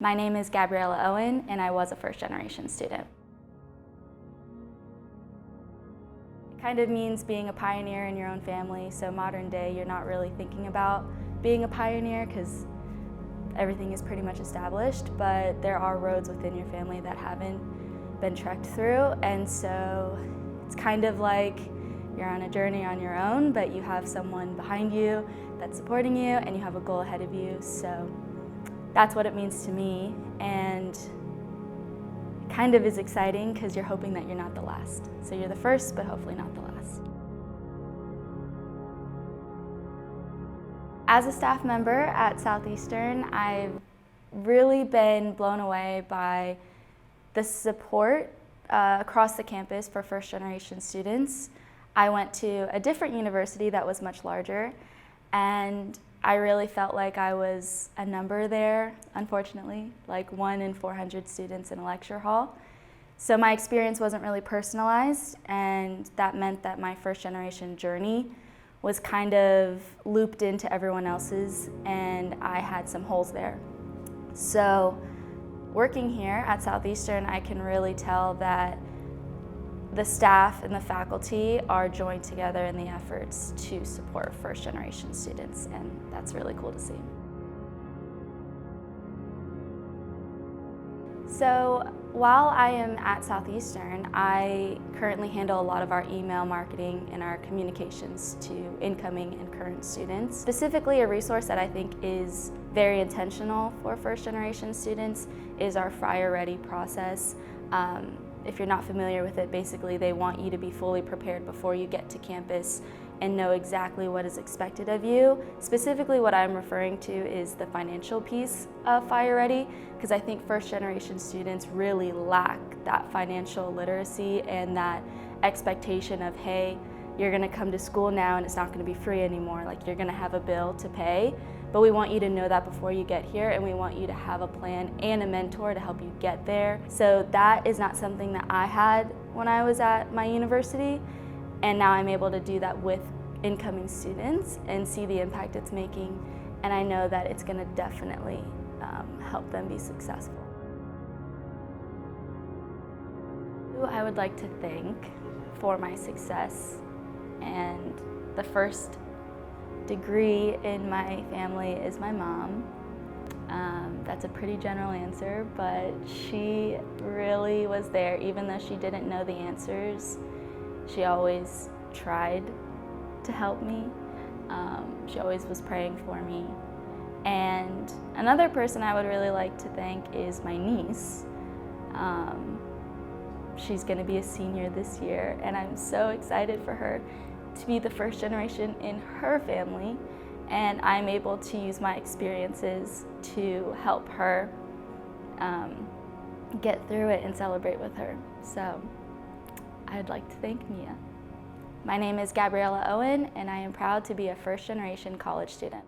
My name is Gabriella Owen, and I was a first-generation student. It kind of means being a pioneer in your own family, so modern day you're not really thinking about being a pioneer because everything is pretty much established, but there are roads within your family that haven't been trekked through, and so it's kind of like you're on a journey on your own, but you have someone behind you that's supporting you, and you have a goal ahead of you, so that's what it means to me, and it kind of is exciting because you're hoping that you're not the last. So you're the first, but hopefully not the last. As a staff member at Southeastern, I've really been blown away by the support across the campus for first-generation students. I went to a different university that was much larger, and I really felt like I was a number there, unfortunately, like 1 in 400 students in a lecture hall. So my experience wasn't really personalized, and that meant that my first generation journey was kind of looped into everyone else's, and I had some holes there. So working here at Southeastern, I can really tell that the staff and the faculty are joined together in the efforts to support first generation students, and that's really cool to see. So while I am at Southeastern, I currently handle a lot of our email marketing and our communications to incoming and current students. Specifically, a resource that I think is very intentional for first generation students is our Friar Ready process. If you're not familiar with it, basically they want you to be fully prepared before you get to campus and know exactly what is expected of you. Specifically, what I'm referring to is the financial piece of Friar Ready, because I think first generation students really lack that financial literacy and that expectation of, hey, you're gonna come to school now and it's not gonna be free anymore, like you're gonna have a bill to pay. But we want you to know that before you get here, and we want you to have a plan and a mentor to help you get there. So that is not something that I had when I was at my university, and now I'm able to do that with incoming students and see the impact it's making, and I know that it's gonna definitely help them be successful. Who I would like to thank for my success, and the first degree in my family is my mom. That's a pretty general answer, but she really was there. Even though she didn't know the answers, she always tried to help me. She always was praying for me. And another person I would really like to thank is my niece. She's gonna be a senior this year, and I'm so excited for her to be the first generation in her family, and I'm able to use my experiences to help her get through it and celebrate with her. So I'd like to thank Mia. My name is Gabriella Owen, and I am proud to be a first generation college student.